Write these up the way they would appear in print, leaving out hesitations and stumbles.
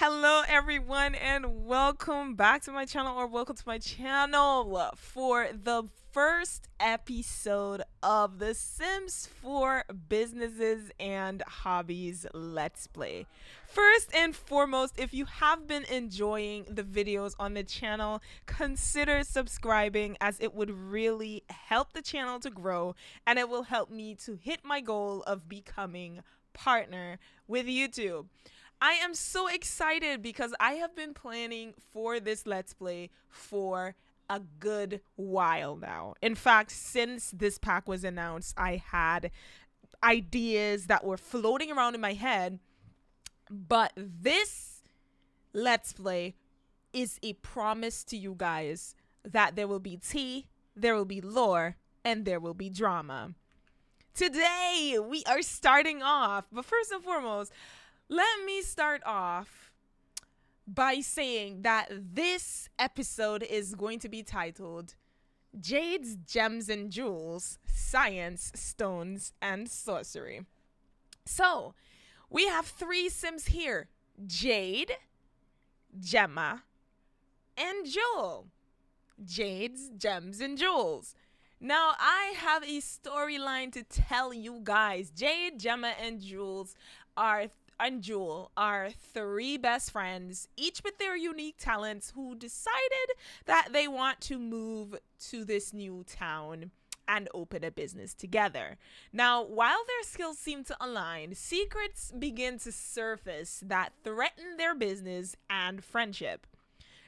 Hello, everyone, and welcome back to my channel, or welcome to my channel for the first episode of the Sims 4 Businesses and Hobbies Let's Play. First and foremost, if you have been enjoying the videos on the channel, consider subscribing, as it would really help the channel to grow and it will help me to hit my goal of becoming partner with YouTube. I am so excited because I have been planning for this Let's Play for a good while now. In fact, since this pack was announced, I had ideas that were floating around in my head. But this Let's Play is a promise to you guys that there will be tea, there will be lore, and there will be drama. Today, we are starting off, but first and foremost, let me start off by saying that this episode is going to be titled Jade's Gems and Jules, Science, Stones, and Sorcery. So, we have three Sims here: Jade, Jemma, and Jules. Jade's Gems and Jules. Now, I have a storyline to tell you guys. Jade, Jemma, and Jules are three best friends, each with their unique talents, who decided that they want to move to this new town and open a business together. Now, while their skills seem to align, secrets begin to surface that threaten their business and friendship.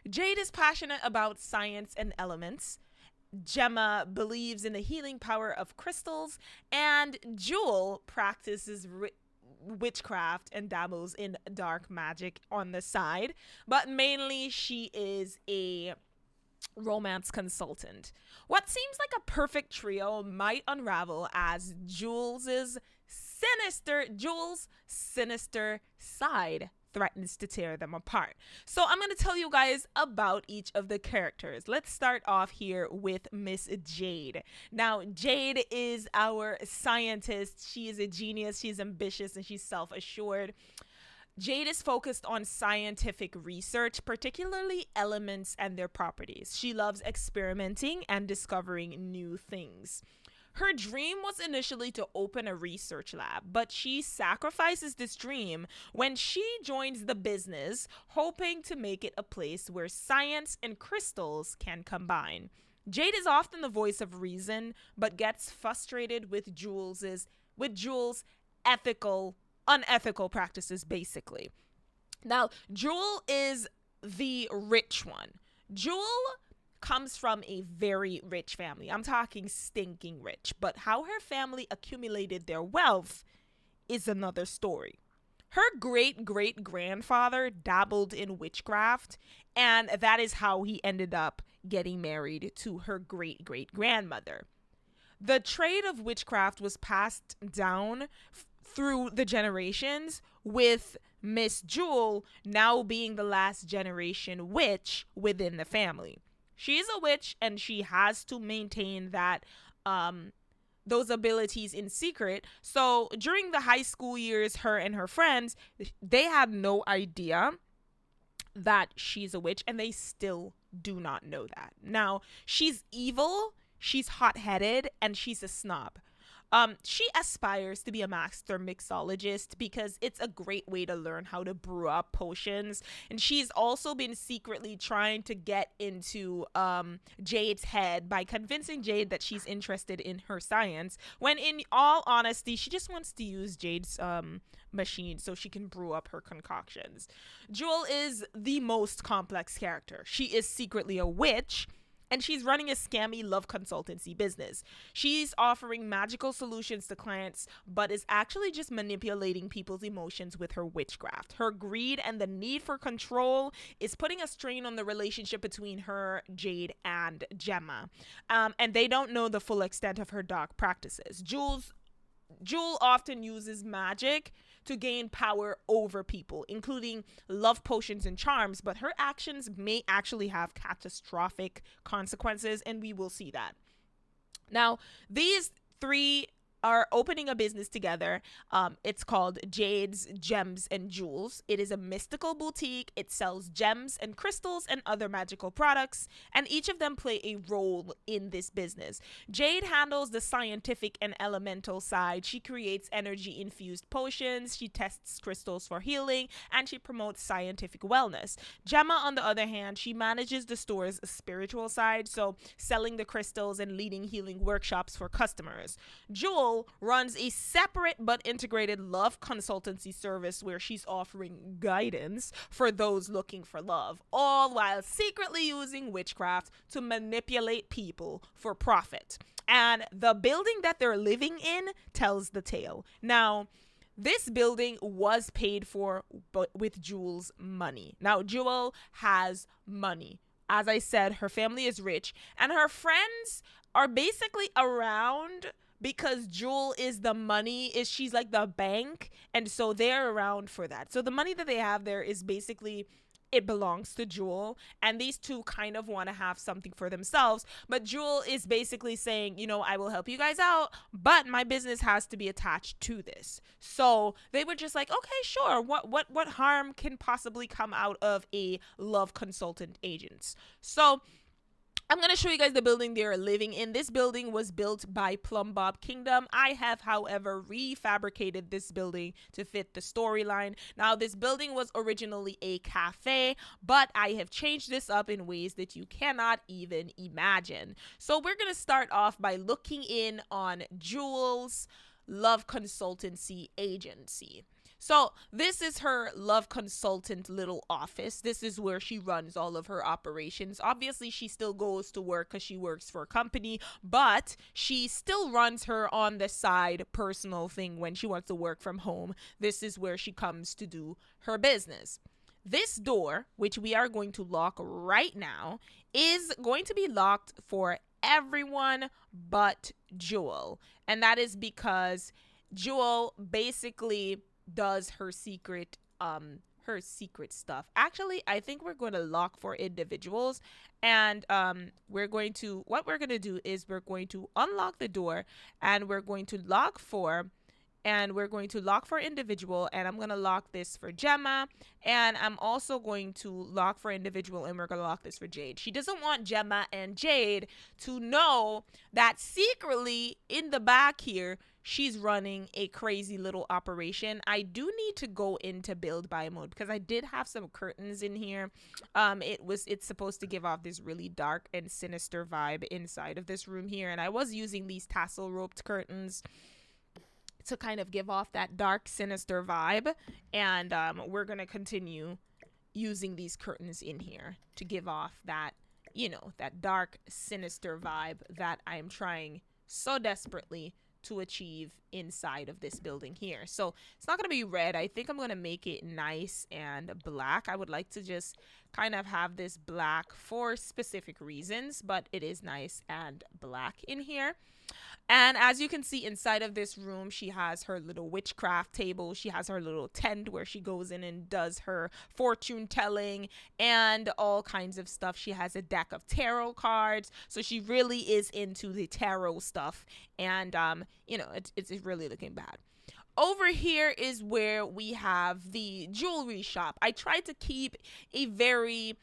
Jade is passionate about science and elements. Jemma believes in the healing power of crystals, and Jules practices witchcraft and dabbles in dark magic on the side, but mainly she is a romance consultant. What seems like a perfect trio might unravel as Jules' sinister side threatens to tear them apart. So I'm going to tell you guys about each of the characters. Let's start off here with Miss Jade. Now, Jade is our scientist. She is a genius, she's ambitious, and she's self-assured. Jade is focused on scientific research, particularly elements and their properties. She loves experimenting and discovering new things. Her dream was initially to open a research lab, but she sacrifices this dream when she joins the business, hoping to make it a place where science and crystals can combine. Jade is often the voice of reason, but gets frustrated with Jules' unethical practices, basically. Now, Jules is the rich one. Jules comes from a very rich family. I'm talking stinking rich. But how her family accumulated their wealth is another story. Her great-great-grandfather dabbled in witchcraft, and that is how he ended up getting married to her great-great-grandmother. The trade of witchcraft was passed down through the generations, with Miss Jules now being the last generation witch within the family. She's a witch, and she has to maintain that those abilities in secret. So during the high school years, her and her friends, they had no idea that she's a witch, and they still do not know that. Now, she's evil, she's hot-headed, and she's a snob. She aspires to be a master mixologist because it's a great way to learn how to brew up potions. And she's also been secretly trying to get into Jade's head by convincing Jade that she's interested in her science, when in all honesty, she just wants to use Jade's machine so she can brew up her concoctions. Jules is the most complex character. She is secretly a witch, and she's running a scammy love consultancy business. She's offering magical solutions to clients, but is actually just manipulating people's emotions with her witchcraft. Her greed and the need for control is putting a strain on the relationship between her, Jade, and Jemma. And they don't know the full extent of her dark practices. Jules often uses magic to gain power over people, including love potions and charms, but her actions may actually have catastrophic consequences, and we will see that. Now, these three are opening a business together. It's called Jade's Gems and Jules. It is a mystical boutique. It sells gems and crystals and other magical products, and each of them play a role in this business. Jade handles the scientific and elemental side. She creates energy infused potions, she tests crystals for healing, and she promotes scientific wellness. Jemma, on the other hand, she manages the store's spiritual side, so selling the crystals and leading healing workshops for customers. Jewel runs a separate but integrated love consultancy service where she's offering guidance for those looking for love, all while secretly using witchcraft to manipulate people for profit. And the building that they're living in tells the tale. Now, this building was paid for but with Jules' money. Now, Jewel has money. As I said, her family is rich, and her friends are basically around because Jewel is the money, is she's like the bank, and so they're around for that. So the money that they have there is basically, it belongs to Jewel, and these two kind of want to have something for themselves, but Jewel is basically saying, you know, I will help you guys out, but my business has to be attached to this. So they were just like, okay, sure, what harm can possibly come out of a love consultant agents? So I'm going to show you guys the building they're living in. This building was built by Plum Bob Kingdom. I have, however, refabricated this building to fit the storyline. Now, this building was originally a cafe, but I have changed this up in ways that you cannot even imagine. So we're going to start off by looking in on Jules' love consultancy agency. So this is her love consultant little office. This is where she runs all of her operations. Obviously, she still goes to work because she works for a company, but she still runs her on the side personal thing when she wants to work from home. This is where she comes to do her business. This door, which we are going to lock right now, is going to be locked for everyone but Jewel. And that is because Jewel basically does her secret stuff. Actually, I think we're going to lock for individuals, and what we're going to do is we're going to unlock the door, and we're going to lock for individual, and I'm going to lock this for Jemma, and I'm also going to lock for individual, and we're going to lock this for Jade. She doesn't want Jemma and Jade to know that secretly in the back here she's running a crazy little operation. I do need to go into build by mode because I did have some curtains in here. It's supposed to give off this really dark and sinister vibe inside of this room here, and I was using these tassel roped curtains to kind of give off that dark, sinister vibe. And we're going to continue using these curtains in here to give off that, you know, that dark, sinister vibe that I'm trying so desperately to achieve inside of this building here. So it's not going to be red. I think I'm going to make it nice and black. I would like to just kind of have this black for specific reasons, but it is nice and black in here. And as you can see inside of this room, she has her little witchcraft table. She has her little tent where she goes in and does her fortune telling and all kinds of stuff. She has a deck of tarot cards. So she really is into the tarot stuff. And, you know, it's really looking bad. Over here is where we have the jewelry shop. I tried to keep a very,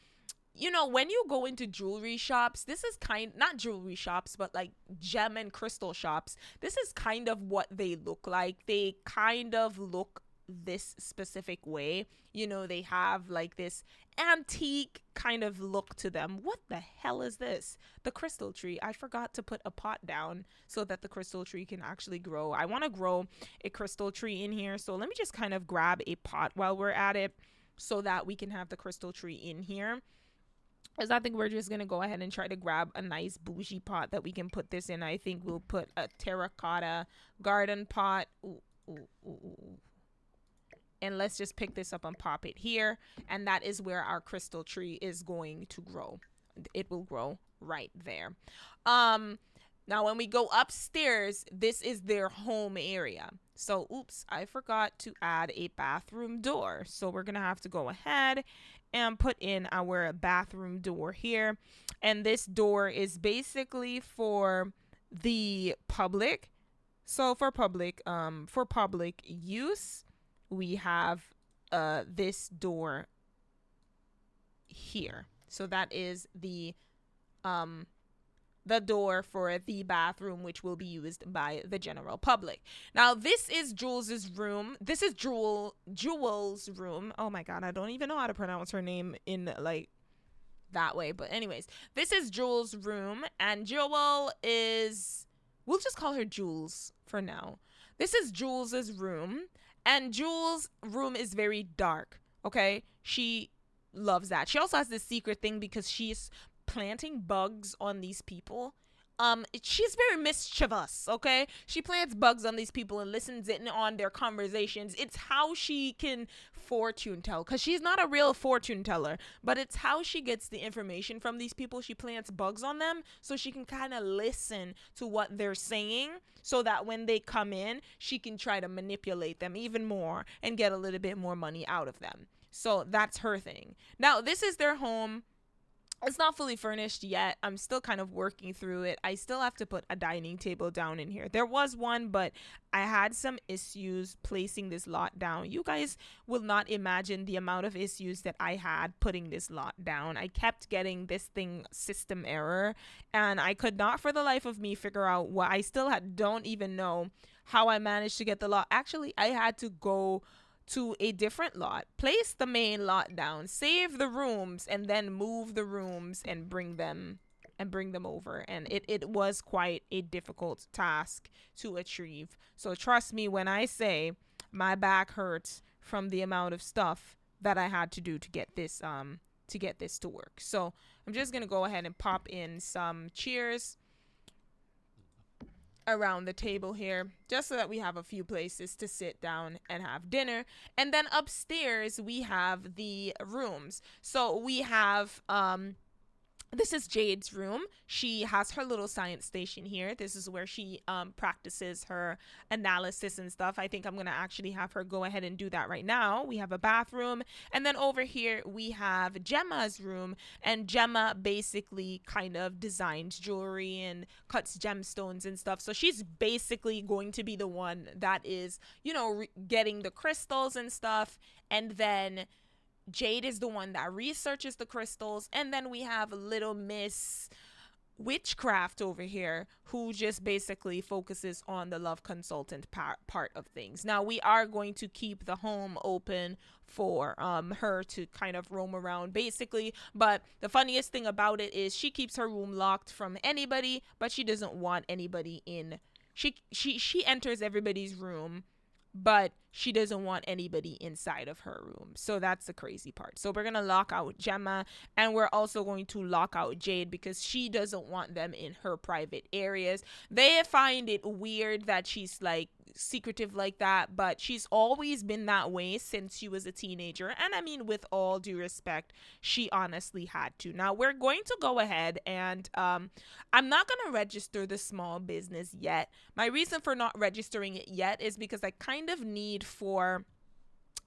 you know, when you go into jewelry shops, this is not jewelry shops, but like gem and crystal shops. This is kind of what they look like. They kind of look this specific way. You know, they have like this antique kind of look to them. What the hell is this? The crystal tree. I forgot to put a pot down so that the crystal tree can actually grow. I want to grow a crystal tree in here. So let me just kind of grab a pot while we're at it so that we can have the crystal tree in here. Because I think we're just going to go ahead and try to grab a nice bougie pot that we can put this in. I think we'll put a terracotta garden pot. Ooh, ooh, ooh, ooh. And let's just pick this up and pop it here. And that is where our crystal tree is going to grow. It will grow right there. Now, when we go upstairs, this is their home area. So, oops, I forgot to add a bathroom door. So we're going to have to go ahead and put in our bathroom door here. And this door is basically for the public. So for public use, we have this door here. So that is um the door for the bathroom, which will be used by the general public. Now, this is Jules's room. This is Jules' room. Oh my god, I don't even know how to pronounce her name in like that way. But anyways, this is Jules' room, and Jewel is, we'll just call her Jules for now. This is Jules's room, and Jules' room is very dark. Okay, she loves that. She also has this secret thing because she's planting bugs on these people. She's very mischievous. Okay, she plants bugs on these people and listens in on their conversations. It's how she can fortune tell, because she's not a real fortune teller, but it's how she gets the information from these people. She plants bugs on them so she can kind of listen to what they're saying, so that when they come in, she can try to manipulate them even more and get a little bit more money out of them. So that's her thing. Now, this is their home. It's not fully furnished yet. I'm still kind of working through it. I still have to put a dining table down in here. There was one, but I had some issues placing this lot down. You guys will not imagine the amount of issues that I had putting this lot down. I kept getting this thing system error, and I could not for the life of me figure out what. I still don't even know how I managed to get the lot. Actually, I had to go to a different lot, place the main lot down, save the rooms, and then move the rooms and bring them over. And it was quite a difficult task to achieve. So trust me when I say my back hurts from the amount of stuff that I had to do to get this to work. So I'm just gonna go ahead and pop in some cheers around the table here, just so that we have a few places to sit down and have dinner. And then upstairs we have the rooms. So we have this is Jade's room. She has her little science station here. This is where she practices her analysis and stuff. I think I'm going to actually have her go ahead and do that right now. We have a bathroom. And then over here, we have Jemma's room. And Jemma basically kind of designs jewelry and cuts gemstones and stuff. So she's basically going to be the one that is, getting the crystals and stuff. And then Jade is the one that researches the crystals. And then we have little Miss Witchcraft over here, who just basically focuses on the love consultant part of things. Now, we are going to keep the home open for her to kind of roam around basically, but the funniest thing about it is she keeps her room locked from anybody, but she doesn't want anybody in. She enters everybody's room, but she doesn't want anybody inside of her room. So that's the crazy part. So we're going to lock out Jemma, and we're also going to lock out Jade because she doesn't want them in her private areas. They find it weird that she's like secretive like that, but she's always been that way since she was a teenager. And I mean, with all due respect, she honestly had to. Now we're going to go ahead and I'm not going to register the small business yet. My reason for not registering it yet is because I kind of need for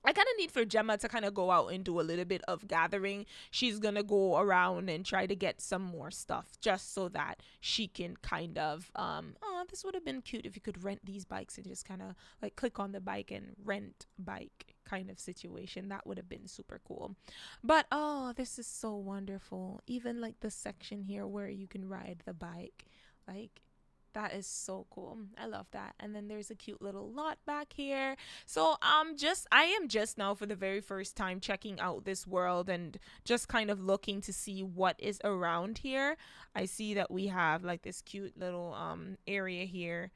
Jemma to kind of go out and do a little bit of gathering. She's going to go around and try to get some more stuff just so that she can kind of, this would have been cute if you could rent these bikes and just kind of like click on the bike and rent bike kind of situation. That would have been super cool. But, this is so wonderful. Even like the section here where you can ride the bike, like, that is so cool. I love that. And then there's a cute little lot back here. So I am just now for the very first time checking out this world and just kind of looking to see what is around here. I see that we have like this cute little area here.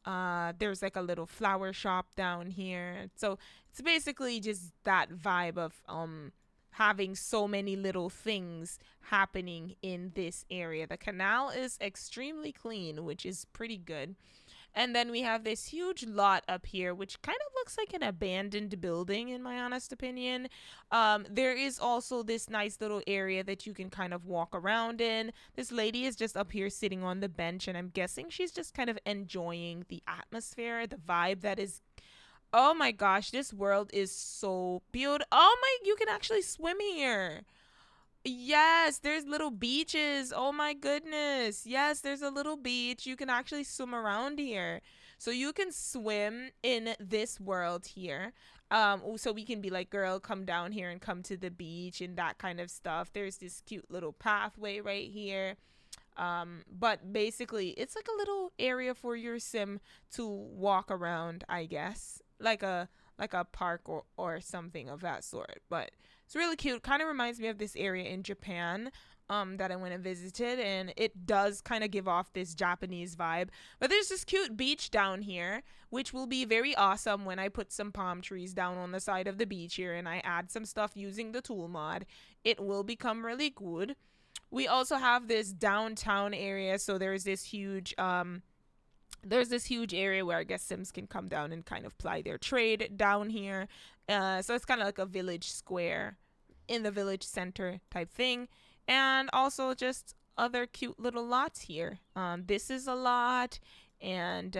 There's like a little flower shop down here. So it's basically just that vibe of having so many little things happening in this area. The canal is extremely clean, which is pretty good. And then we have this huge lot up here, which kind of looks like an abandoned building, in my honest opinion. There is also this nice little area that you can kind of walk around in. This lady is just up here sitting on the bench, and I'm guessing she's just kind of enjoying the atmosphere, the vibe that is. Oh my gosh, this world is so beautiful. Oh my, you can actually swim here. Yes, there's little beaches. Oh my goodness. Yes, there's a little beach. You can actually swim around here. So you can swim in this world here. So we can be like, girl, come down here and come to the beach and that kind of stuff. There's this cute little pathway right here. But basically, it's like a little area for your sim to walk around, I guess, like a park or something of that sort. But it's really cute. Kind of reminds me of this area in Japan. That I went and visited, and it does kind of give off this Japanese vibe. But there's this cute beach down here, which will be very awesome when I put some palm trees down on the side of the beach here and I add some stuff using the tool mod. It will become really good. We also have this downtown area, so there's this huge area where I guess Sims can come down and kind of ply their trade down here. So it's kind of like a village square in the village center type thing. And also just other cute little lots here. This is a lot, and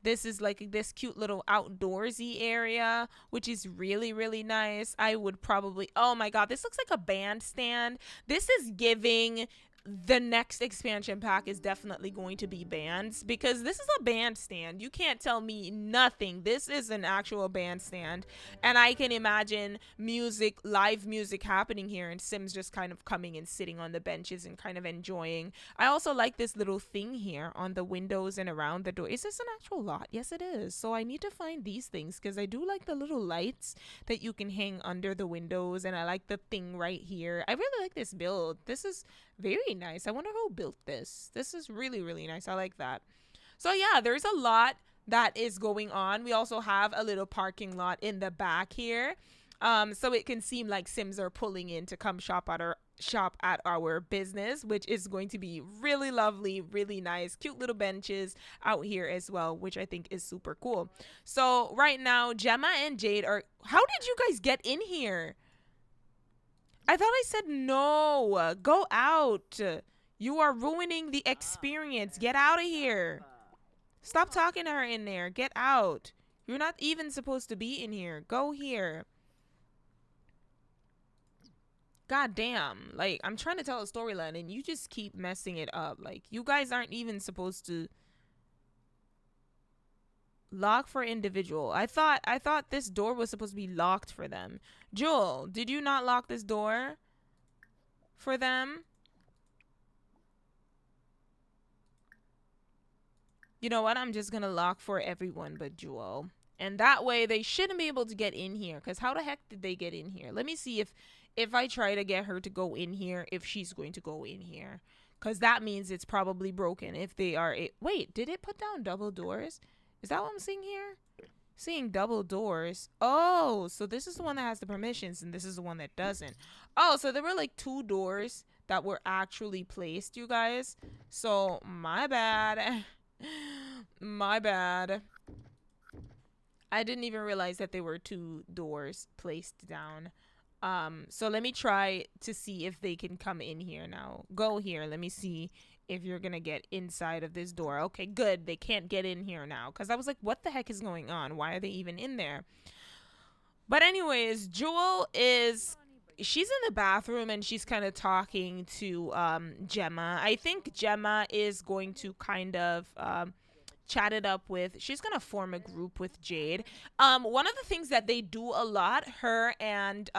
this is like this cute little outdoorsy area, which is really, really nice. I would probably, oh my God, this looks like a bandstand. This is giving the next expansion pack is definitely going to be bands because this is a bandstand. You can't tell me nothing. This is an actual bandstand, and I can imagine music, live music happening here, and Sims just kind of coming and sitting on the benches and kind of enjoying. I also like this little thing here on the windows and around the door. Is this an actual lot? Yes, it is. So I need to find these things because I do like the little lights that you can hang under the windows, and I like the thing right here. I really like this build. This is very nice. I wonder who built this. This is really, really nice. I like that. So yeah, there's a lot that is going on. We also have a little parking lot in the back here. So it can seem like Sims are pulling in to come shop at our business, which is going to be really lovely, really nice, cute little benches out here as well, which I think is super cool. So right now, Jemma and Jade are. How did you guys get in here? I thought I said no. Go out. You are ruining the experience. Get out of here. Stop talking to her in there. Get out. You're not even supposed to be in here. Go here. God damn. Like, I'm trying to tell a storyline and you just keep messing it up. Like, you guys aren't even supposed to lock for individual. I thought this door was supposed to be locked for them. Jewel, did you not lock this door for them? You know what? I'm just gonna lock for everyone but Jewel. And that way they shouldn't be able to get in here. Because how the heck did they get in here? Let me see if I try to get her to go in here, if she's going to go in here. Because that means it's probably broken if they are... Wait, did it put down double doors? Is that what I'm seeing here? Seeing double doors. Oh, so this is the one that has the permissions and this is the one that doesn't. Oh, so there were like two doors that were actually placed, you guys. So, my bad. My bad. I didn't even realize that there were two doors placed down. So let me try to see if they can come in here now. Go here. Let me see if you're gonna get inside of this door. Okay, good. They can't get in here now. Because I was like, what the heck is going on? Why are they even in there? But anyways, Jewel is... She's in the bathroom and she's kind of talking to Jemma. I think Jemma is going to kind of chat it up with... She's going to form a group with Jade. One of the things that they do a lot, her and...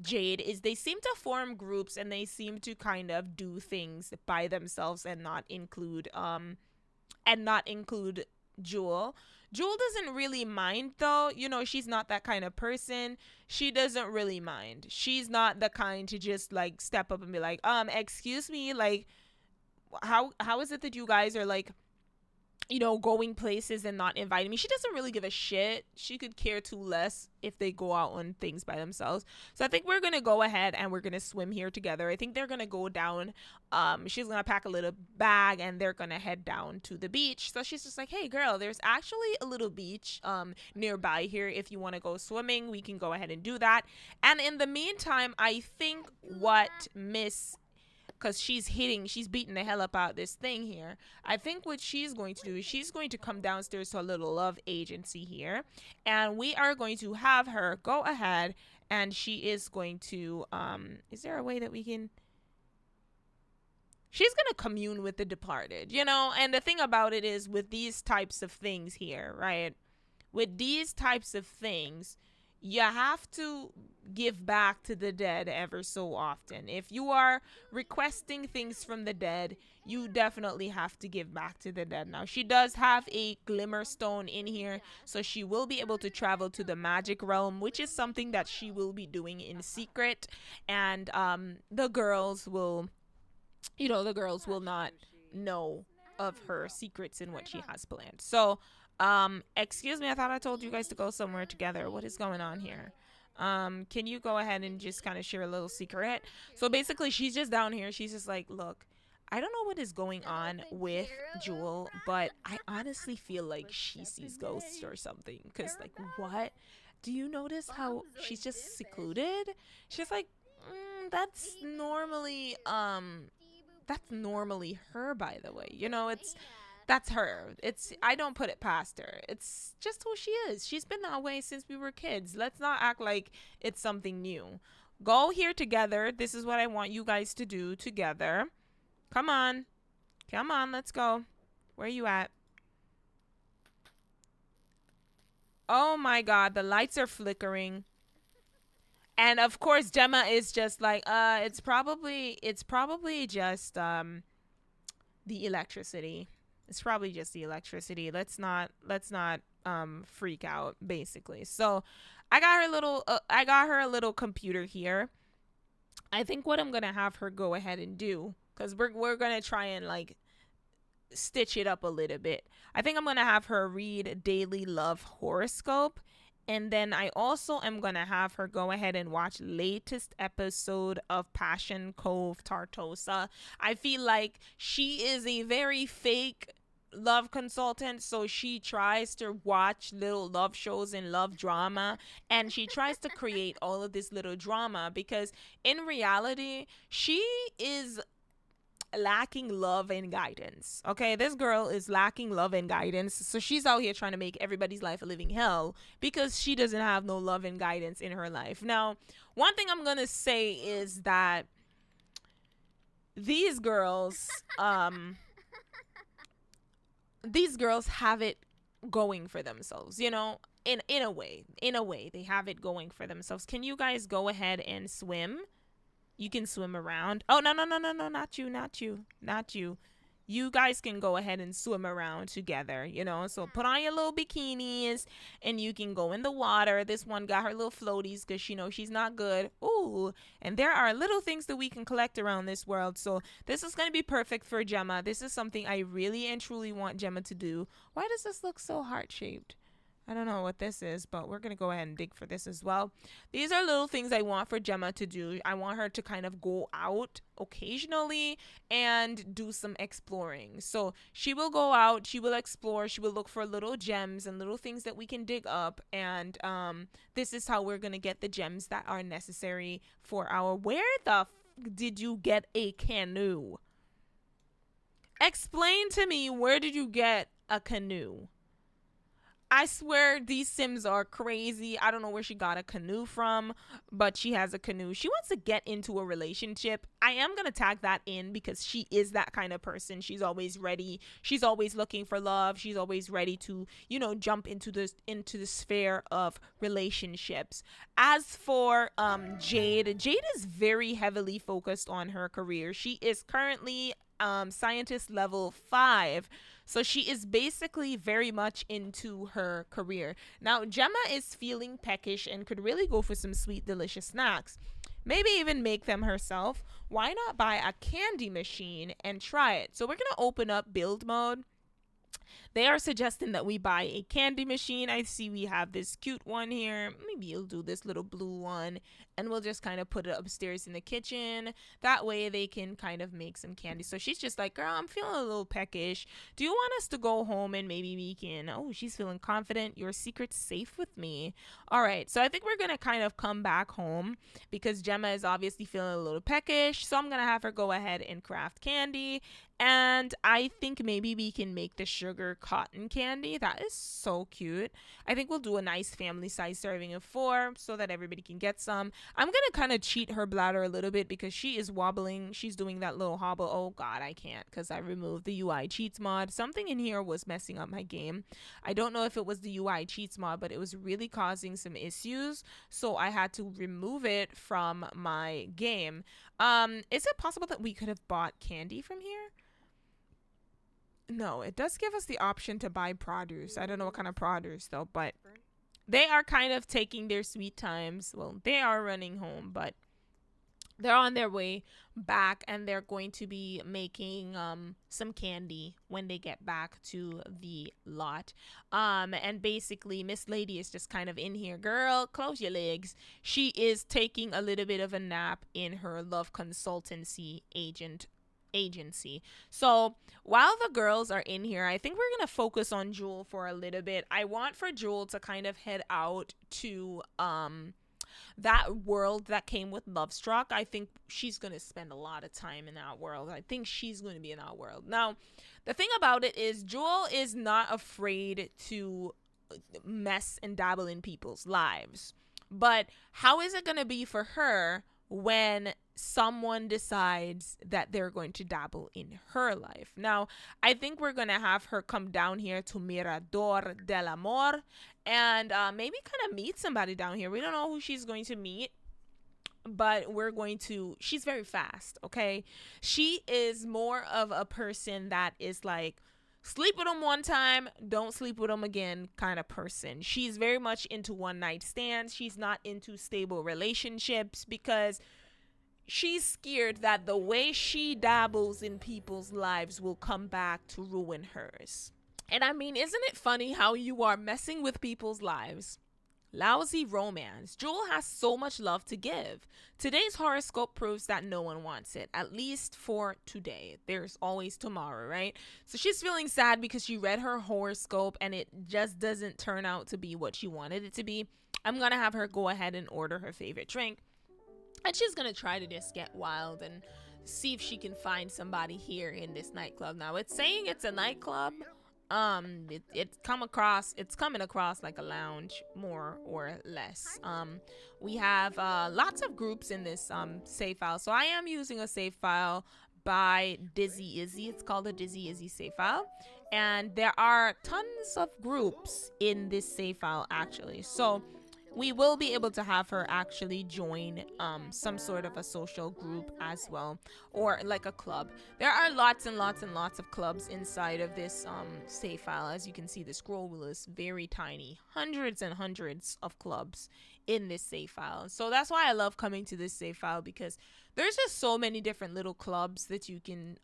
Jade, is they seem to form groups and they seem to kind of do things by themselves and not include Jewel. Jewel doesn't really mind though. You know, she's not that kind of person. She doesn't really mind. She's not the kind to just like step up and be like, excuse me, like how is it that you guys are like, you know, going places and not inviting me? She doesn't really give a shit. She could care too less if they go out on things by themselves. So I think we're gonna go ahead and we're gonna swim here together. I think they're gonna go down. She's gonna pack a little bag and they're gonna head down to the beach. So she's just like, hey girl, there's actually a little beach nearby here. If you want to go swimming, we can go ahead and do that. And in the meantime, I think what Miss... because she's beating the hell up out this thing here. I think what she's going to do is she's going to come downstairs to a little love agency here, and we are going to have her go ahead, and she is going to, is there a way that we can, she's gonna commune with the departed, you know. And the thing about it is, with these types of things here, right, with these types of things, you have to give back to the dead ever so often. If you are requesting things from the dead, you definitely have to give back to the dead. Now, she does have a glimmer stone in here, so she will be able to travel to the magic realm, which is something that she will be doing in secret. And the girls will, the girls will not know of her secrets and what she has planned. So, excuse me, I thought I told you guys to go somewhere together. What is going on here? Can you go ahead and just kind of share a little secret? So basically, she's just down here. She's just like, look, I don't know what is going on with Jewel, but I honestly feel like she sees ghosts or something. Cause like, what? Do you notice how she's just secluded? She's like, that's normally her, by the way. That's her. I don't put it past her. It's just who she is. She's been that way since we were kids. Let's not act like it's something new. Go here together. This is what I want you guys to do together. Come on. Come on, let's go. Where are you at? Oh my god, the lights are flickering. And of course Jemma is just like, it's probably just the electricity. It's probably just the electricity. Let's not freak out, basically. So I got her a little computer here. I think what I'm gonna have her go ahead and do, because we're gonna try and like stitch it up a little bit. I think I'm gonna have her read Daily Love Horoscope, and then I also am gonna have her go ahead and watch latest episode of Passion Cove Tartosa. I feel like she is a very fake love consultant, so she tries to watch little love shows and love drama, and she tries to create all of this little drama, because in reality she is lacking love and guidance. Okay, this girl is lacking love and guidance, so she's out here trying to make everybody's life a living hell because she doesn't have no love and guidance in her life. Now, one thing I'm gonna say is that these girls have it going for themselves, in a way they have it going for themselves. Can you guys go ahead and swim? You can swim around. Oh, no, not you. You guys can go ahead and swim around together, So put on your little bikinis and you can go in the water. This one got her little floaties because she knows she's not good. Ooh, and there are little things that we can collect around this world. So this is going to be perfect for Jemma. This is something I really and truly want Jemma to do. Why does this look so heart-shaped? I don't know what this is, but we're going to go ahead and dig for this as well. These are little things I want for Jemma to do. I want her to kind of go out occasionally and do some exploring. So she will go out, she will explore, she will look for little gems and little things that we can dig up. And this is how we're going to get the gems that are necessary for our... Where the did you get a canoe? Explain to me, where did you get a canoe? I swear these Sims are crazy. I don't know where she got a canoe from, but she has a canoe. She wants to get into a relationship. I am going to tag that in because she is that kind of person. She's always ready. She's always looking for love. She's always ready to, jump into the sphere of relationships. As for Jade is very heavily focused on her career. She is currently scientist level 5. So she is basically very much into her career. Now, Jemma is feeling peckish and could really go for some sweet, delicious snacks. Maybe even make them herself. Why not buy a candy machine and try it? So we're going to open up build mode. They are suggesting that we buy a candy machine. I see we have this cute one here. Maybe you'll do this little blue one, and we'll just kind of put it upstairs in the kitchen. That way they can kind of make some candy. So she's just like, girl, I'm feeling a little peckish. Do you want us to go home and maybe we can... Oh, she's feeling confident. Your secret's safe with me. All right, so I think we're going to kind of come back home because Jemma is obviously feeling a little peckish. So I'm going to have her go ahead and craft candy. And I think maybe we can make the sugar cotton candy. That is so cute. I think we'll do a nice family size serving of 4 so that everybody can get some. I'm going to kind of cheat her bladder a little bit because she is wobbling. She's doing that little hobble. Oh God, I can't because I removed the UI cheats mod. Something in here was messing up my game. I don't know if it was the UI cheats mod, but it was really causing some issues. So I had to remove it from my game. Is it possible that we could have bought candy from here? No, it does give us the option to buy produce. I don't know what kind of produce though, but they are kind of taking their sweet times. Well, they are running home, but they're on their way back and they're going to be making some candy when they get back to the lot. And basically Miss Lady is just kind of in here. Girl, close your legs. She is taking a little bit of a nap in her love consultancy agency. So while the girls are in here, I think we're gonna focus on Jewel for a little bit. I want for Jewel to kind of head out to that world that came with Lovestruck. I think she's gonna spend a lot of time in that world. I think she's gonna be in that world. Now, the thing about it is Jewel is not afraid to mess and dabble in people's lives. But how is it gonna be for her when someone decides that they're going to dabble in her life? Now, I think we're going to have her come down here to Mirador del Amor and maybe kind of meet somebody down here. We don't know who she's going to meet, but she's very fast, okay? She is more of a person that is like, sleep with them one time, don't sleep with them again kind of person. She's very much into one night stands. She's not into stable relationships because she's scared that the way she dabbles in people's lives will come back to ruin hers. And I mean, isn't it funny how you are messing with people's lives? Lousy romance. Jewel has so much love to give. Today's horoscope proves that no one wants it, at least for today. There's always tomorrow, right? So she's feeling sad because she read her horoscope and it just doesn't turn out to be what she wanted it to be. I'm going to have her go ahead and order her favorite drink. And she's going to try to just get wild and see if she can find somebody here in this nightclub. Now, it's saying it's a nightclub. It's coming across like a lounge, more or less. We have lots of groups in this save file. So I am using a save file by Dizzy Izzy. It's called a Dizzy Izzy save file. And there are tons of groups in this save file actually. So we will be able to have her actually join some sort of a social group as well, or like a club. There are lots and lots and lots of clubs inside of this save file. As you can see, the scroll wheel is very tiny. Hundreds and hundreds of clubs in this save file. So that's why I love coming to this save file, because there's just so many different little clubs that you can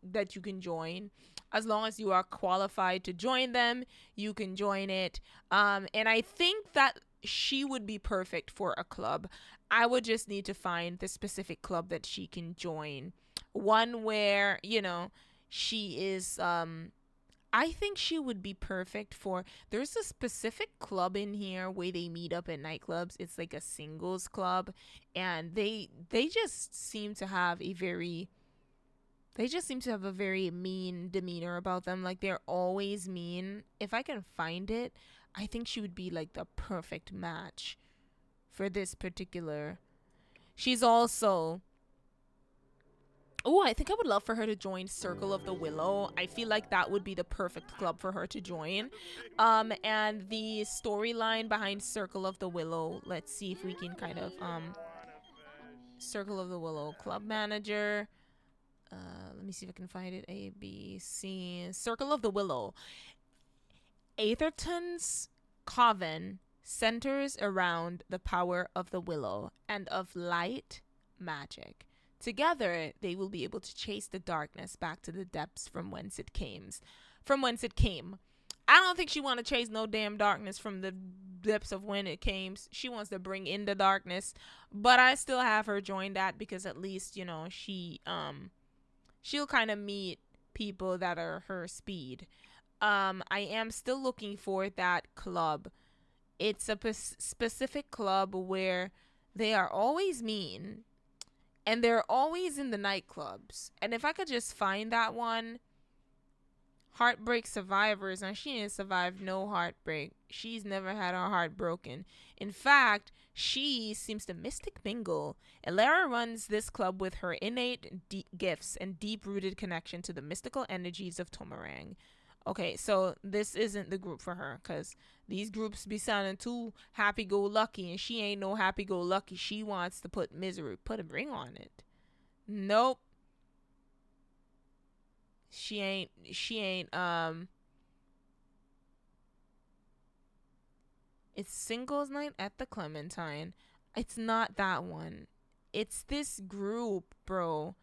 that you can join. As long as you are qualified to join them, you can join it. And I think that she would be perfect for a club. I would just need to find the specific club that she can join. One where, you know, she is I think she would be perfect for, there's a specific club in here where they meet up at nightclubs. It's like a singles club, and they just seem to have a very mean demeanor about them. Like, they're always mean. If I can find it, I think she would be like the perfect match for this particular. She's also, I think I would love for her to join Circle of the Willow. I feel like that would be the perfect club for her to join. And the storyline behind Circle of the Willow, let's see if we can kind of Circle of the Willow club manager. Let me see if I can find it. A, B, C. Circle of the Willow. Atherton's coven centers around the power of the willow and of light magic. Together, they will be able to chase the darkness back to the depths from whence it came. I don't think she want to chase no damn darkness from the depths of when it came. She wants to bring in the darkness, but I still have her join that because at least, you know, she'll kind of meet people that are her speed. I am still looking for that club. It's a specific club where they are always mean, and they're always in the nightclubs. And if I could just find that one, heartbreak survivors, and she ain't survived no heartbreak. She's never had her heart broken. In fact, she seems to mystic mingle. Elara runs this club with her innate gifts and deep-rooted connection to the mystical energies of Tomarang. Okay, so this isn't the group for her, because these groups be sounding too happy-go-lucky, and she ain't no happy-go-lucky. She wants to put misery, put a ring on it. Nope. She ain't it's singles night at the Clementine. It's not that one. It's this group, bro.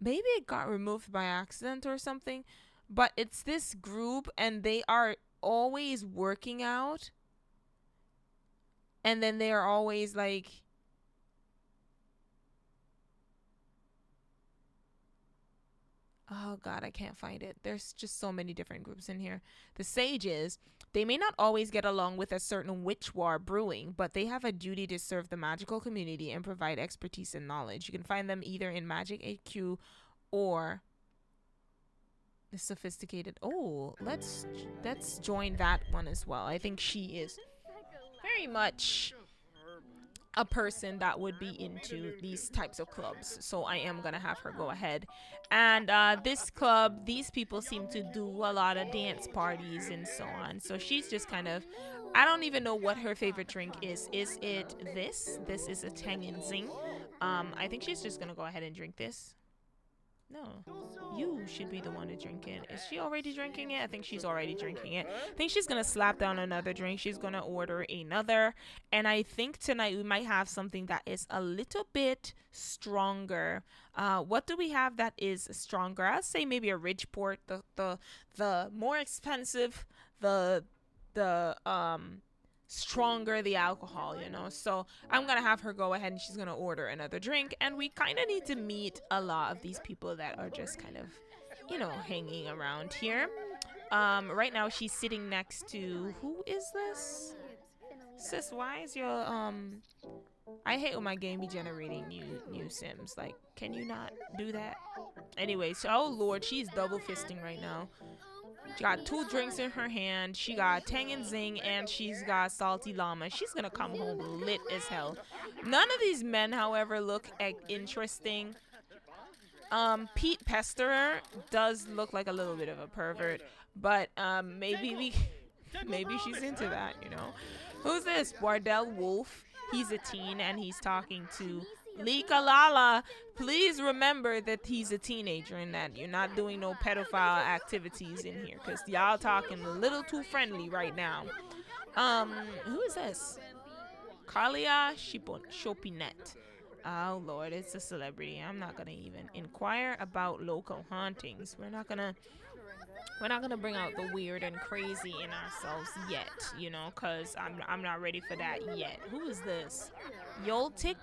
Maybe it got removed by accident or something, but it's this group, and they are always working out, and then they are always like, oh god, I can't find it. There's just so many different groups in here. The sages, they may not always get along with a certain witch war brewing, but they have a duty to serve the magical community and provide expertise and knowledge. You can find them either in Magic AQ or the sophisticated. Oh, let's join that one as well. I think she is very much a person that would be into these types of clubs, so I am gonna have her go ahead. And this club, these people seem to do a lot of dance parties and so on, so she's just kind of, I don't even know what her favorite drink is it this is a Tang and Zing. I think she's just gonna go ahead and drink this. No, you should be the one to drink it. Is she already drinking it? I think she's already drinking it. I think she's gonna slap down another drink. She's gonna order another. And I think tonight we might have something that is a little bit stronger. What do we have that is stronger? I'd say maybe a Ridgeport. The more expensive, the stronger the alcohol, you know. So I'm gonna have her go ahead and she's gonna order another drink, and we kind of need to meet a lot of these people that are just kind of, you know, hanging around here. Right now she's sitting next to, who is this? Sis, why is your I hate when my game be generating new sims. Like, can you not do that? Anyway, so oh lord, she's double fisting right now. She got 2 drinks in her hand. She got Tang and Zing, and she's got Salty Llama. She's gonna come home lit as hell. None of these men, however, look interesting. Pete Pesterer does look like a little bit of a pervert, but maybe she's into that, you know. Who's this? Wardell Wolf. He's a teen, and he's talking to Lika Lala. Please remember that he's a teenager and that you're not doing no pedophile activities in here, because y'all talking a little too friendly right now. Who is this? Kalia Chopinet. Oh lord, it's a celebrity. I'm not gonna even inquire about local hauntings. We're not gonna bring out the weird and crazy in ourselves yet, you know, because I'm not ready for that yet. Who is this? Yoltik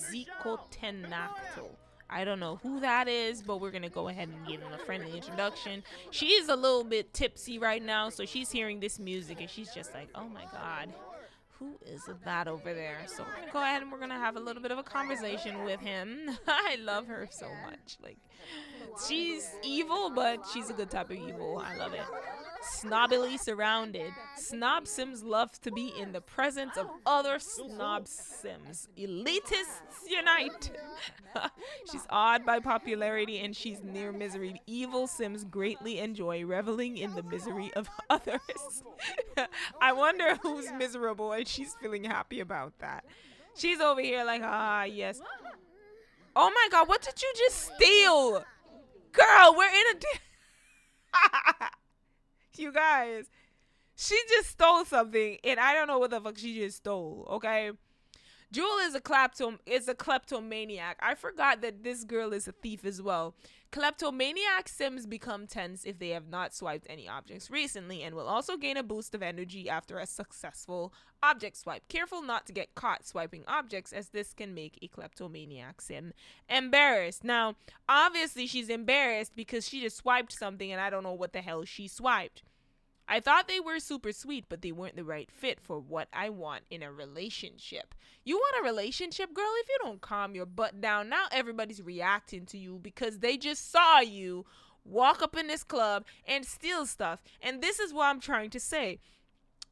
Zikotenacto. I don't know who that is, but we're going to go ahead and give him a friendly introduction. She is a little bit tipsy right now, so she's hearing this music, and she's just like, oh my god, who is that over there? So we're going to go ahead and we're going to have a little bit of a conversation with him. I love her so much. Like, she's evil, but she's a good type of evil. I love it. Snobbily surrounded. Snob Sims love to be in the presence of other snob Sims. Elitists unite. She's awed by popularity and she's near misery. Evil Sims greatly enjoy reveling in the misery of others. I wonder who's miserable and she's feeling happy about that. She's over here like, ah, yes. Oh my god, what did you just steal? Girl, we're in a... You guys, she just stole something, and I don't know what the fuck she just stole, okay? Jules is a kleptomaniac. I forgot that this girl is a thief as well. Kleptomaniac Sims become tense if they have not swiped any objects recently and will also gain a boost of energy after a successful object swipe. Careful not to get caught swiping objects, as this can make a kleptomaniac Sim embarrassed. Now, obviously she's embarrassed because she just swiped something and I don't know what the hell she swiped. I thought they were super sweet, but they weren't the right fit for what I want in a relationship. You want a relationship, girl? If you don't calm your butt down, now everybody's reacting to you because they just saw you walk up in this club and steal stuff. And this is what I'm trying to say.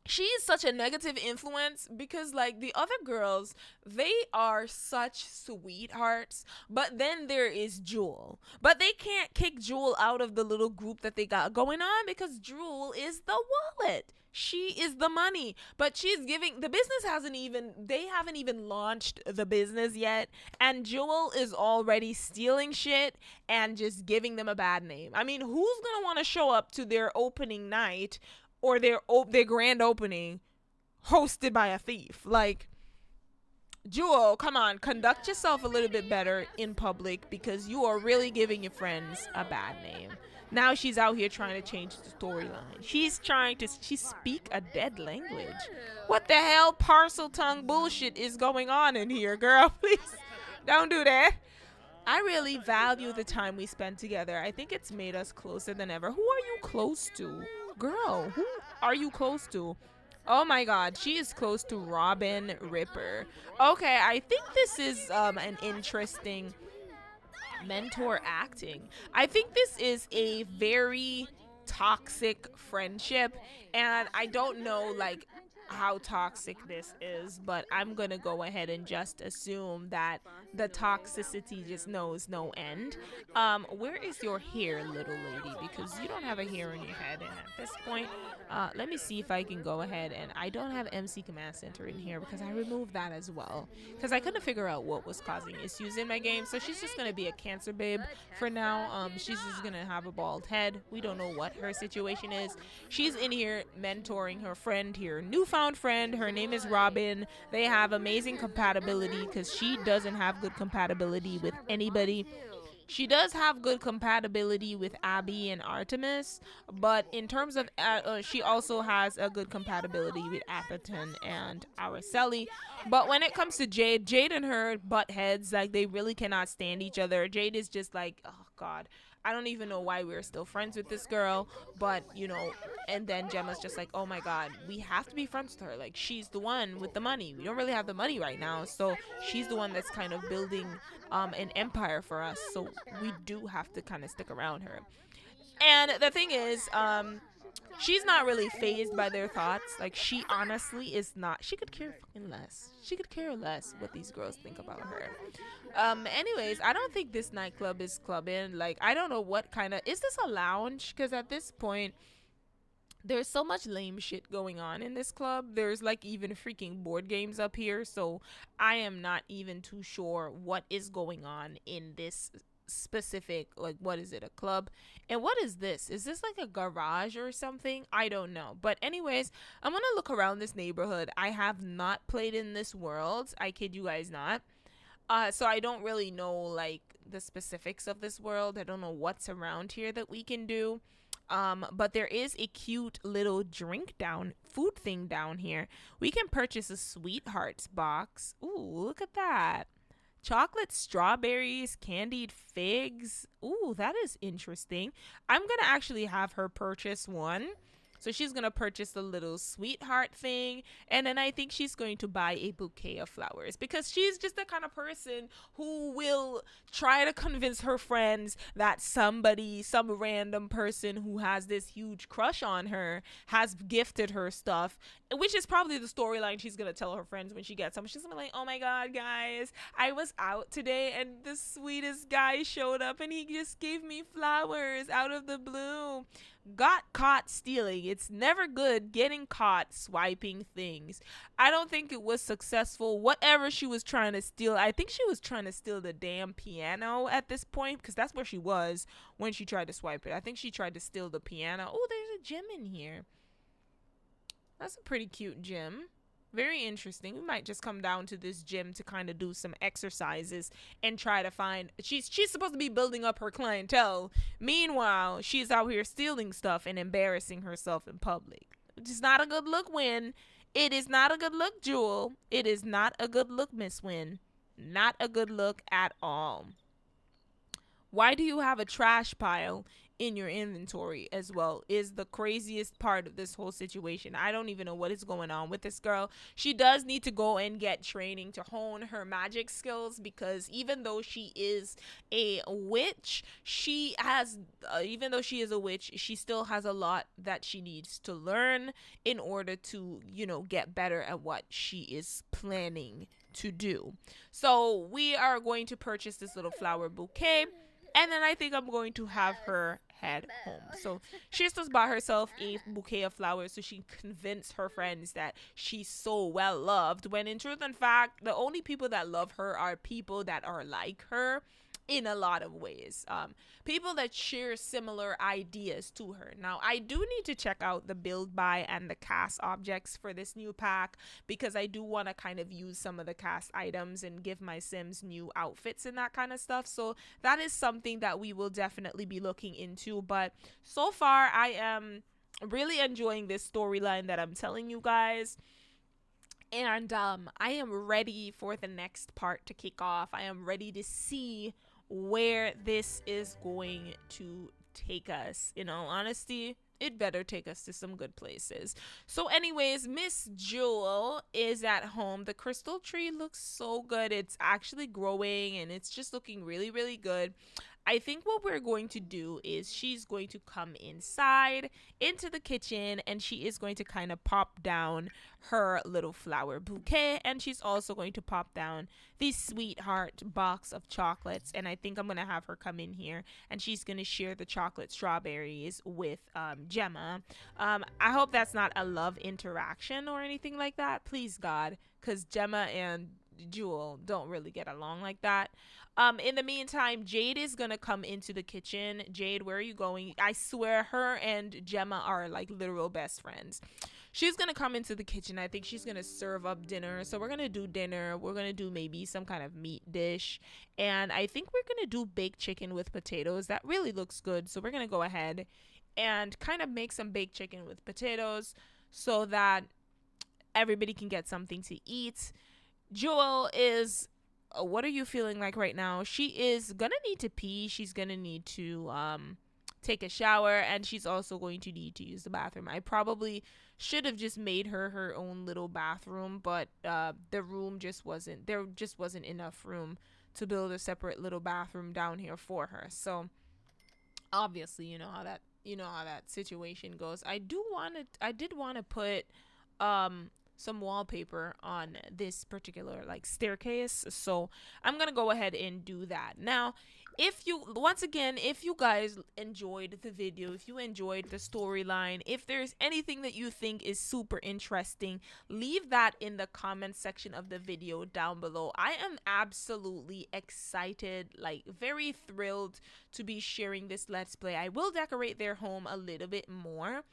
She is such a negative influence because like the other girls, they are such sweethearts, but then there is Jewel, but they can't kick Jewel out of the little group that they got going on because Jewel is the wallet, she is the money, but she's giving the business hasn't even they haven't even launched the business yet, and Jewel is already stealing shit and just giving them a bad name. I mean, who's gonna want to show up to their opening night or their grand opening hosted by a thief? Like, Jewel, come on, conduct yourself a little bit better in public because you are really giving your friends a bad name. Now she's out here trying to change the storyline. She speak a dead language. What the hell parcel tongue bullshit is going on in here, girl? Please don't do that. I really value the time we spent together. I think it's made us closer than ever. Who are you close to? Girl, who are you close to? Oh my god, she is close to Robin Ripper. Okay, I think this is an interesting mentor acting. I think this is a very toxic friendship, and I don't know like how toxic this is, but I'm gonna go ahead and just assume that the toxicity just knows no end. Where is your hair, little lady? Because you don't have a hair on your head, and at this point, let me see if I can go ahead, and I don't have MC Command Center in here because I removed that as well because I couldn't figure out what was causing issues in my game. So she's just gonna be a cancer babe for now. She's just gonna have a bald head. We don't know what her situation is. She's in here mentoring her friend here, newfound friend. Her name is Robin. They have amazing compatibility because she doesn't have good compatibility with anybody. She does have good compatibility with Abby and Artemis, but in terms of she also has a good compatibility with Atherton and Araceli. But when it comes to Jade, Jade and her butt heads, like, they really cannot stand each other. Jade is just like, oh god, I don't even know why we're still friends with this girl, but you know. And then Gemma's just like, oh my god, we have to be friends with her. Like, she's the one with the money. We don't really have the money right now, so she's the one that's kind of building an empire for us. So we do have to kind of stick around her. And the thing is, she's not really phased by their thoughts. Like, she honestly is not. She could care fucking less. She could care less what these girls think about her. Anyways, I don't think this nightclub is clubbing. Like, I don't know what kind of, is this a lounge? Because at this point, there's so much lame shit going on in this club. There's like even freaking board games up here. So I am not even too sure what is going on in this specific, like, what is it, a club? And what is this? Is this like a garage or something? I don't know. But anyways, I'm gonna look around this neighborhood. I have not played in this world. I kid you guys not. So I don't really know like the specifics of this world. I don't know what's around here that we can do. But there is a cute little food thing down here. We can purchase a sweethearts box. Ooh, look at that. Chocolate strawberries, candied figs. Ooh, that is interesting. I'm going to actually have her purchase one. So she's going to purchase a little sweetheart thing. And then I think she's going to buy a bouquet of flowers because she's just the kind of person who will try to convince her friends that some random person who has this huge crush on her has gifted her stuff, which is probably the storyline she's going to tell her friends when she gets them. She's going to be like, oh my God, guys, I was out today and the sweetest guy showed up and he just gave me flowers out of the blue. Got caught stealing. It's never good getting caught swiping things. I don't think it was successful. Whatever she was trying to steal, I think she was trying to steal the damn piano at this point because that's where she was when she tried to swipe it. I think she tried to steal the piano. Oh, there's a gem in here. That's a pretty cute gem. Very interesting. We might just come down to this gym to kind of do some exercises and try to find. She's supposed to be building up her clientele. Meanwhile, she's out here stealing stuff and embarrassing herself in public. Which is not a good look, Win. It is not a good look, Jewel. It is not a good look, Miss Win. Not a good look at all. Why do you have a trash pile in your inventory as well is the craziest part of this whole situation. I don't even know what is going on with this girl. She does need to go and get training to hone her magic skills, because even though she is a witch, she has even though she is a witch, she still has a lot that she needs to learn in order to, get better at what she is planning to do. So we are going to purchase this little flower bouquet, and then I think I'm going to have her head home. So she just bought herself a bouquet of flowers so she can convince her friends that she's so well loved, when in truth and fact, the only people that love her are people that are like her in a lot of ways. People that share similar ideas to her. Now, I do need to check out the build, buy, and the cast objects for this new pack, because I do want to kind of use some of the cast items and give my Sims new outfits and that kind of stuff. So that is something that we will definitely be looking into. But so far, I am really enjoying this storyline that I'm telling you guys. And I am ready for the next part to kick off. I am ready to see where this is going to take us. In all honesty, it better take us to some good places. So anyways, Miss Jewel is at home. The crystal tree looks so good. It's actually growing and it's just looking really, really good. I think what we're going to do is she's going to come inside into the kitchen, and she is going to kind of pop down her little flower bouquet, and she's also going to pop down the sweetheart box of chocolates. And I think I'm going to have her come in here, and she's going to share the chocolate strawberries with Jemma. I hope that's not a love interaction or anything like that, please God, because Jemma and Jewel don't really get along like that. In the meantime, Jade is gonna come into the kitchen. Jade, where are you going? I swear, her and Jemma are like literal best friends. She's gonna come into the kitchen. I think she's gonna serve up dinner. So we're gonna do dinner. We're gonna do maybe some kind of meat dish, and I think we're gonna do baked chicken with potatoes. That really looks good. So we're gonna go ahead and kind of make some baked chicken with potatoes so that everybody can get something to eat. Jewel is, what are you feeling like right now? She is gonna need to pee. She's gonna need to take a shower, and she's also going to need to use the bathroom. I probably should have just made her her own little bathroom, but the room just wasn't there. Just wasn't enough room to build a separate little bathroom down here for her. So obviously, you know how that situation goes. I did want to put some wallpaper on this particular like staircase, so I'm gonna go ahead and do that. Now, if you guys enjoyed the video, if you enjoyed the storyline, if there's anything that you think is super interesting, leave that in the comment section of the video down below. I am absolutely excited, like very thrilled to be sharing this let's play. I will decorate their home a little bit more,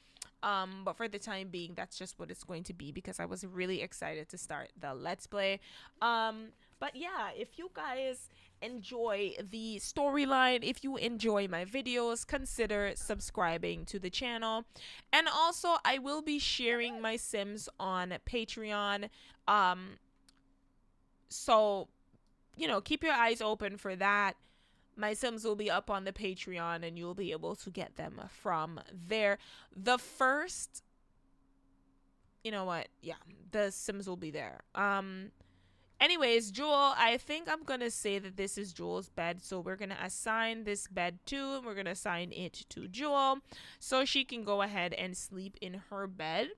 but for the time being, that's just what it's going to be, because I was really excited to start the let's play. But yeah, if you guys enjoy the storyline, if you enjoy my videos, consider subscribing to the channel. And also, I will be sharing my Sims on Patreon. So keep your eyes open for that. My Sims will be up on the Patreon, and you'll be able to get them from there. The first, yeah, the Sims will be there. Anyways, Jewel, I think I'm gonna say that this is Jewel's bed, so we're gonna assign this bed to, and we're gonna assign it to Jewel, so she can go ahead and sleep in her bed.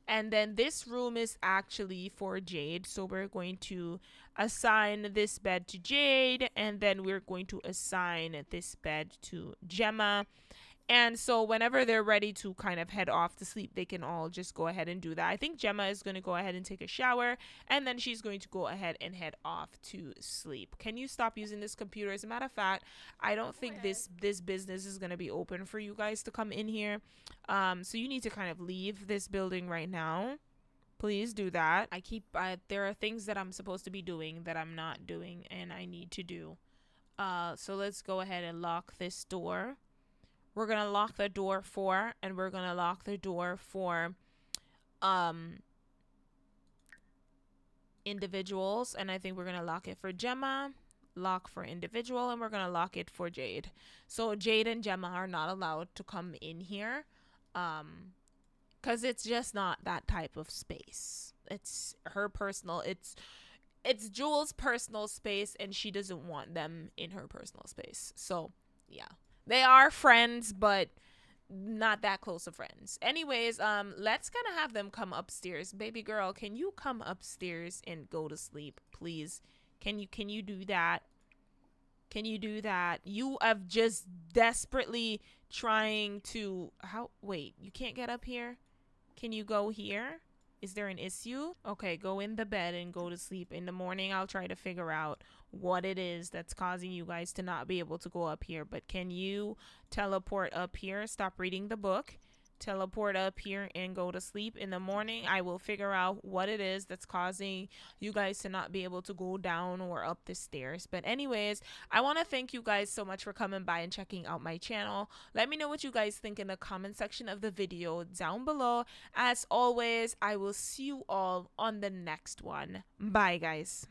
And then this room is actually for Jade, so we're going to assign this bed to Jade, and then we're going to assign this bed to Jemma. And so whenever they're ready to kind of head off to sleep, they can all just go ahead and do that. I think Jemma is going to go ahead and take a shower, and then she's going to go ahead and head off to sleep. Can you stop using this computer? As a matter of fact, I don't think this business is going to be open for you guys to come in here. So you need to kind of leave this building right now. Please do that. There are things that I'm supposed to be doing that I'm not doing, and I need to do. So let's go ahead and lock this door. We're going to lock the door for, and we're going to lock the door for individuals, and I think we're going to lock it for Jemma. lock for individual, and we're gonna lock it for Jade. So Jade and Jemma are not allowed to come in here, because it's just not that type of space. It's her personal. It's Jules' personal space, and she doesn't want them in her personal space. So yeah, they are friends, but not that close of friends. Anyways, let's kind of have them come upstairs. Baby girl, can you come upstairs and go to sleep, please? Can you do that? Can you do that? You have just desperately trying to how wait, you can't get up here? Can you go here? Is there an issue? Okay, go in the bed and go to sleep. In the morning, I'll try to figure out what it is that's causing you guys to not be able to go up here. But can you teleport up here? Stop reading the book. Teleport up here and go to sleep. In the morning, I will figure out what it is that's causing you guys to not be able to go down or up the stairs. But anyways, I want to thank you guys so much for coming by and checking out my channel. Let me know what you guys think in the comment section of the video down below. As always, I will see you all on the next one. Bye, guys.